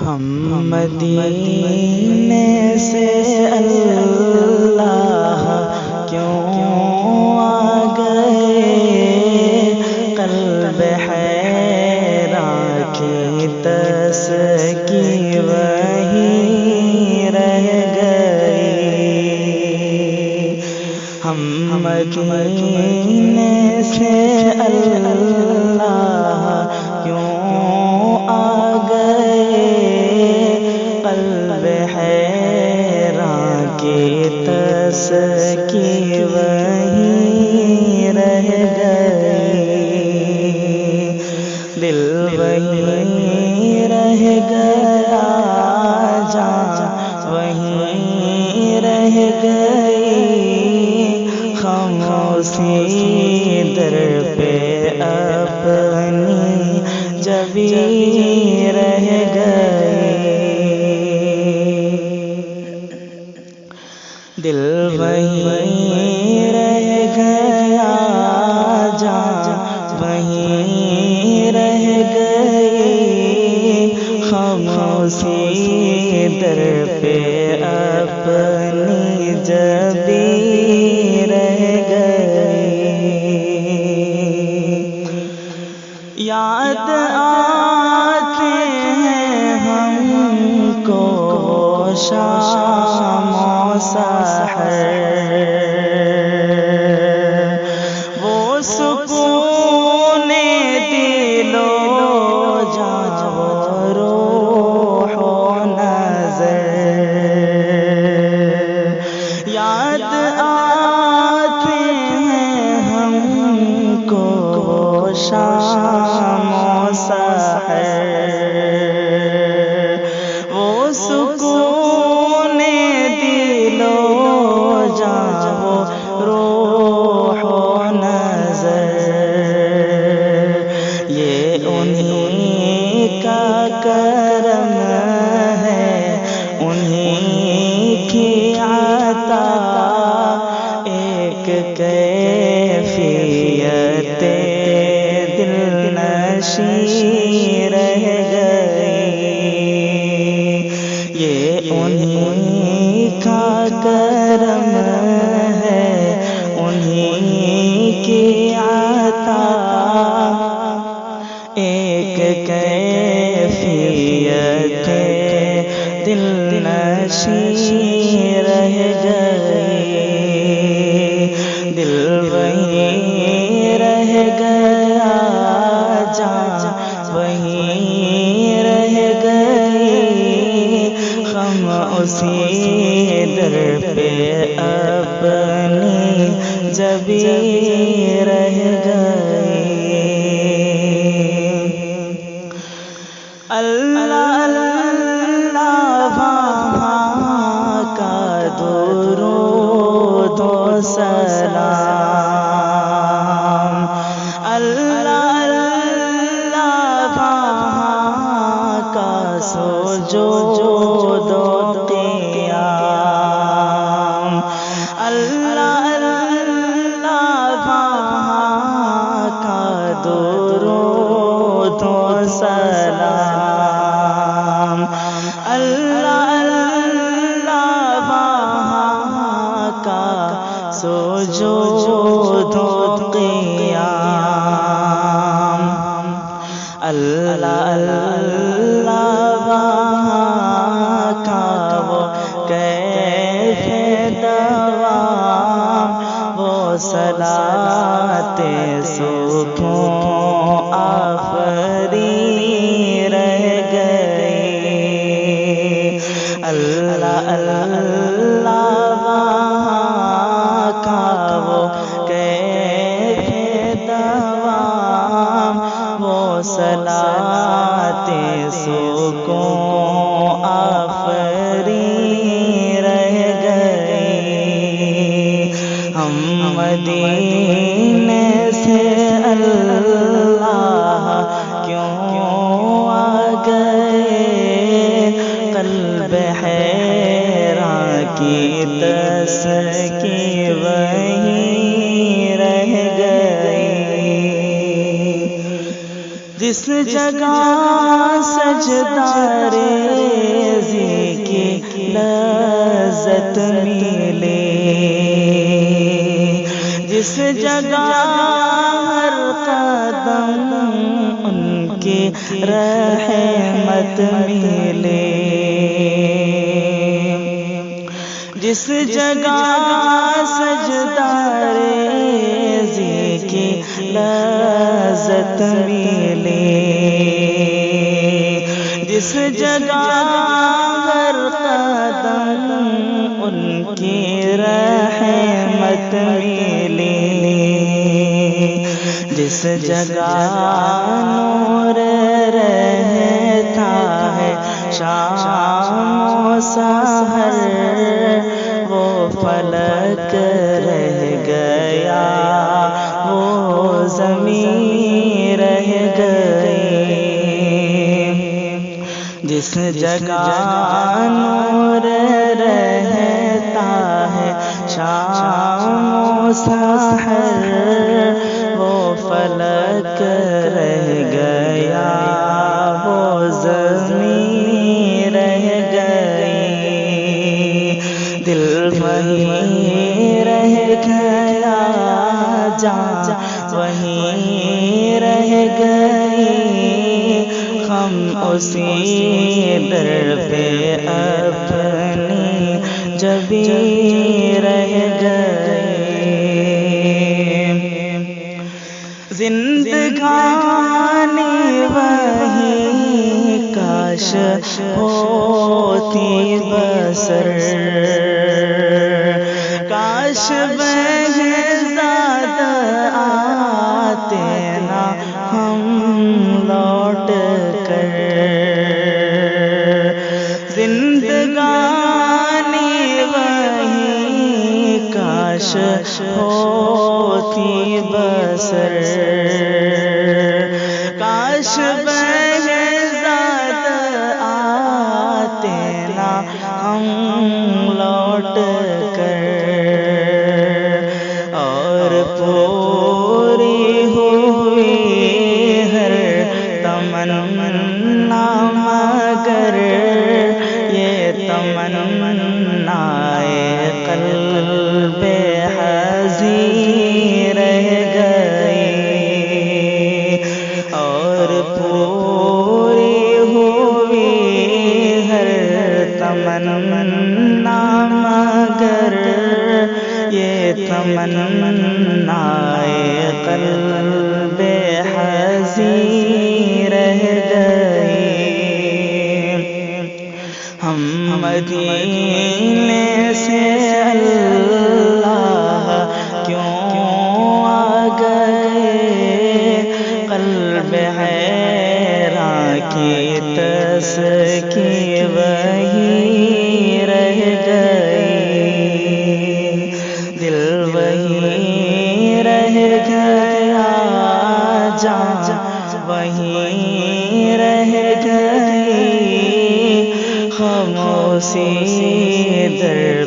ہم مدینے سے اللہ کیوں آ گئے، قلب حیران کی تسکی وہیں رہ گئی۔ ہم مدینے سے اللہ کیوں آ قلب حیران کی تسکی وہیں رہ گئی، دل وہیں رہ گیا، جان وہیں رہ گئی، خاموشی در پہ اپنی جبی رہ دل وہیں رہ گیا، جان وہیں رہ گئی، خاموشی در پہ اپنی جبی رہ گئی۔ یاد آتے ہیں ہم کو شام و سحر، وہ سکون دل و جان و روح و نظر، یاد آتے ہیں ہم کو شام و سحر، وہ سکون دل و جان و روح و نظر، یہ انہی کا کرم ہے، انہی کی عطا، ایک کیفیت دل نشیں رہ گئی، یہ انہی کا کرم ہے، انہی کی عطا، ایک کیفیت دل نشیں رہ گئی، دل وہیں رہ گیا، جان وہیں رہ گئی، ہم اسی در پہ اپنی جبی رہ گئی۔ اللہ اللہ وہاں کا درود و سلام، اللہ اللہ وہاں کا سجود و قیام، اللہ اللہ وہاں کا درود و سلام، اللہ اللہ وہاں کا سجود و قیام، اللہ اللہ وہاں کا وہ کیف دوام، وہ صلاۃ سکون آفری رہ گئی، اللہ اللہ وہاں کا وہ کیف دوام، وہ صلاۃ سکون آفری رہ گئی، ہم مدینے سے اللہ کیوں آ گئے، قلب حیران کی تسکی وہیں رہ گئی، جس جگہ سجدہ ریزی کی لذت ملے، جس جگہ ہر قدم ان کی رحمت ملے، جس جگہ سجدہ ریزی کی لذت ملے، جس جگہ ہر قدم ان کی رحمت ملے، جس جگہ نور رہتا ہے شام و سحر، وہ فلک رہ گیا، وہ زمین رہ گئی، جس جگہ نور رہتا ہے شام و سحر، وہ فلک رہ گیا، وہ زمین رہ گئی، دل وہیں رہ گیا، جان وہیں رہ گئی، ہم اسی در پہ اپنی جبیں رہ گئے، زندگانی وہی کاش ہوتی بسر، کاش بہزاد آتے نہ ہم لوٹ کر، زندگانی وہی کاش ہوتی بسر، کاش بہزاد آتے نہ ہم لوٹ کر، اور پوری ہوئی ہر تمنا مگر یہ تمنائے قلب حزین رہ گئی، اور پوری ہوئی ہر تمنا مگر یہ تمنائے قلب حزین رہ گئی، ہم مدینے سے اللہ کیوں آ گئے، قلب حیراں کی تسکین وہیں رہ گئی، دل وہیں رہ گیا، جان وہیں رہ گئی، خاموشی در